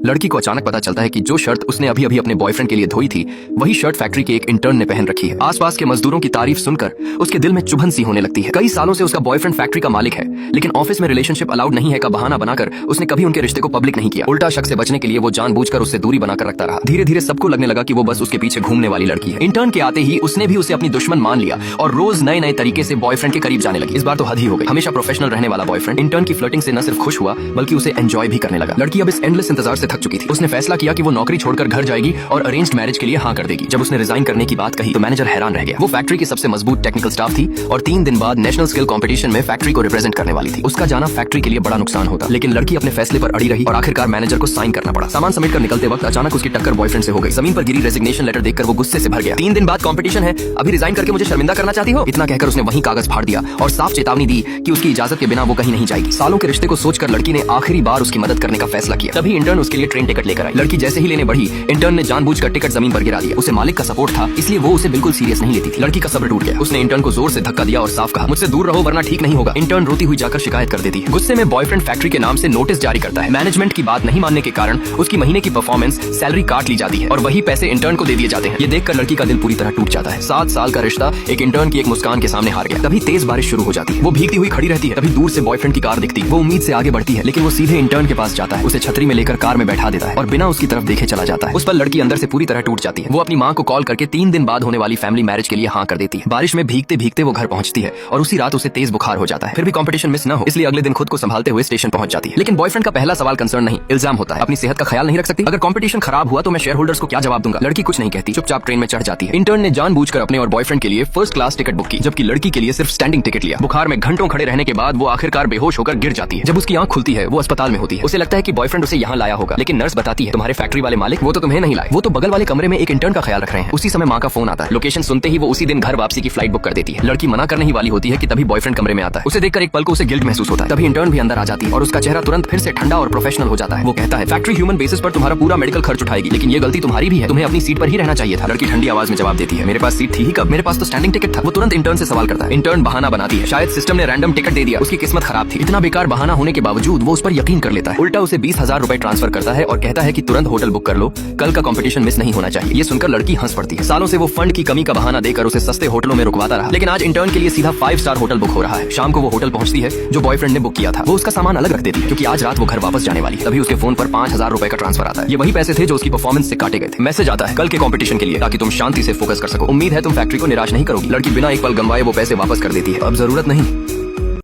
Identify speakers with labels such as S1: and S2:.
S1: लड़की को अचानक पता चलता है कि जो शर्ट उसने अभी अभी अपने बॉयफ्रेंड के लिए धोई थी वही शर्ट फैक्ट्री के एक इंटर्न ने पहन रखी है। आसपास के मजदूरों की तारीफ सुनकर उसके दिल में चुभन सी होने लगती है। कई सालों से उसका बॉयफ्रेंड फैक्ट्री का मालिक है, लेकिन ऑफिस में रिलेशनशिप अलाउड नहीं है का बहाना बनाकर उसने कभी उनके रिश्ते को पब्लिक नहीं किया। उल्टा शक से बचने के लिए वो जानबूझकर उससे दूरी बनाकर रखता रहा। धीरे धीरे सबको लगने लगा कि वो बस उसके पीछे घूमने वाली लड़की है। इंटर्न के आते ही उसने भी उसे अपनी दुश्मन मान लिया और रोज नए नए तरीके से बॉयफ्रेंड के करीब जाने लगी। इस बार तो हद ही हो गई। हमेशा प्रोफेशनल रहने वाला बॉयफ्रेंड इंटर्न की फ्लर्टिंग से न सिर्फ खुश हुआ बल्कि उसे एंजॉय भी करने लगा। लड़की अब इस एंडलेस इंतजार से थक चुकी थी। उसने फैसला किया कि वो नौकरी छोड़कर घर जाएगी और अरेंज्ड मैरिज के लिए हाँ कर देगी। जब उसने रिजाइन करने की बात कही तो मैनेजर हैरान रह गया। वो फैक्ट्री की सबसे मजबूत टेक्निकल स्टाफ थी और 3 दिन बाद नेशनल स्किल कंपटीशन में फैक्ट्री को रिप्रेजेंट करने वाली थी। उसका जाना फैक्ट्री के लिए बड़ा नुकसान होता, लेकिन लड़की अपने फैसले पर अड़ी रही और आखिरकार मैनेजर को साइन करना पड़ा। सामान समेट कर निकलते वक्त अचानक उसकी टक्कर बॉयफ्रेंड से हो गई। जमीन पर गिरी रेजिग्नेशन लेटर देखकर वो गुस्से से भर गया। 3 दिन बाद कंपटीशन है, अभी रिजाइन करके मुझे शर्मिंदा करना चाहती हो? इतना कहकर उसने वहीं कागज फाड़ दिया और साफ चेतावनी दी कि उसकी इजाजत के बिना वो कहीं नहीं जाएगी। सालों के रिश्ते को सोचकर लड़की ने आखिरी बार उसकी मदद करने का फैसला किया। तभी इंटर्न उसके लिए ट्रेन टिकट लेकर आई। लड़की जैसे ही लेने बढ़ी, इंटर्न ने जानबूझकर टिकट जमीन पर गिरा दिया। उसे मालिक का सपोर्ट था, इसलिए वो उसे बिल्कुल सीरियस नहीं लेती थी। लड़की का सब्र टूट गया। उसने इंटर्न को जोर से धक्का दिया और साफ कहा, मुझसे दूर रहो वरना ठीक नहीं होगा। इंटर्न रोती हुई जाकर शिकायत कर देती है। गुस्से में बॉयफ्रेंड फैक्ट्री के नाम से नोटिस जारी करता है। मैनेजमेंट की बात नहीं मानने के कारण उसकी महीने की परफॉर्मेंस सैलरी काट ली जाती है और वही पैसे इंटर्न को दे दिए जाते हैं। ये देखकर लड़की का दिल पूरी तरह टूट जाता है। 7 साल का रिश्ता एक इंटर्न की एक मुस्कान के सामने हार गया। तभी तेज बारिश शुरू हो जाती है। वो भीगती हुई खड़ी रहती है। तभी दूर से बॉयफ्रेंड की कार दिखती है। वो उम्मीद से आगे बढ़ती है, लेकिन वो सीधे इंटर्न के पास जाता है, उसे छतरी में लेकर कार में बैठा देता है और बिना उसकी तरफ देखे चला जाता है। उस पर लड़की अंदर से पूरी तरह टूट जाती है। वो अपनी माँ को कॉल करके 3 दिन बाद होने वाली फैमिली मैरिज के लिए हाँ कर देती है। बारिश में भीगते भीगते वो घर पहुंचती है और उसी रात उसे तेज बुखार हो जाता है। फिर भी कंपटीशन मिस न हो, इसलिए अगले दिन खुद को संभालते हुए स्टेशन पहुंच जाती है। लेकिन बॉयफ्रेंड का पहला सवाल कंसर्न नहीं, इल्जाम होता है। अपनी सेहत का ख्याल नहीं रख सकती? अगर कंपटीशन खराब हुआ तो मैं शेयर होल्डर्स को क्या जवाब दूंगा? लड़की कुछ नहीं कहती, चुपचाप ट्रेन में चढ़ जाती है। इंटर्न ने जानबूझकर अपने और बॉयफ्रेंड के लिए फर्स्ट क्लास टिकट बुक की, जबकि लड़की के लिए सिर्फ स्टैंडिंग टिकट लिया। बुखार में घंटों खड़े रहने के बाद वो आखिरकार बेहोश होकर गिर जाती है। जब उसकी आंख खुलती है वो अस्पताल में होती है। उसे लगता है कि बॉयफ्रेंड उसे यहाँ लाया होगा, लेकिन नर्स बताती है तुम्हारे फैक्ट्री वाले मालिक वो तो तुम्हें नहीं लाए, वो तो बगल वाले कमरे में एक इंटर्न का ख्याल रख रहे हैं। उसी समय माँ का फोन आता है। लोकेशन सुनते ही वो उसी दिन घर वापसी की फ्लाइट बुक कर देती है। लड़की मना करने ही वाली होती है कि तभी बॉयफ्रेंड कमरे में आता है। उसे देखकर एक पल को उसे गिल्ट महसूस होता है। तभी इंटर्न भी अंदर आ जाती है और उसका चेहरा तुरंत फिर से ठंडा और प्रोफेशनल हो जाता है। वो कहता है फैक्ट्री ह्यूमन बेसिस पर तुम्हारा पूरा मेडिकल खर्च उठाएगी, लेकिन ये गलती तुम्हारी भी है, तुम्हें अपनी सीट पर ही रहना चाहिए था। लड़की ठंडी आवाज में जवाब देती है, मेरे पास सीट थी ही कब, मेरे पास तो स्टैंडिंग टिकट था। वो तुरंत इंटर्न से सवाल करता है। इंटर्न बहाना बनाती है, शायद सिस्टम ने रैंडम टिकट दे दिया, उसकी किस्मत खराब थी। इतना बेकार बहाना होने के बावजूद वो उस पर यकीन कर लेता है। उल्टा उसे 20,000 रुपए ट्रांसफर करता है और कहता है कि तुरंत होटल बुक कर लो, कल का कंपटीशन मिस नहीं होना चाहिए। ये सुनकर लड़की हंस पड़ती है। सालों से वो फंड की कमी का बहाना देकर उसे सस्ते होटलों में रुकवाता रहा, लेकिन आज इंटर्न के लिए सीधा 5 स्टार होटल बुक हो रहा है। शाम को वो होटल पहुंचती है जो बॉयफ्रेंड ने बुक किया था। वो उसका सामान अलग रख देती है क्योंकि आज रात वो घर वापस जाने वाली। तभी उसके फोन पर 5,000 रुपए का ट्रांसफर आता है। ये वही पैसे थे जो उसकी परफॉर्मेंस से काटे गए थे। मैसेज आता है कल के कंपटीशन के लिए, ताकि तुम शांति से फोकस कर सको। उम्मीद है तुम फैक्ट्री को निराश नहीं करोगी। लड़की बिना एक पल गंवाए वो पैसे वापस कर देती है। अब जरूरत नहीं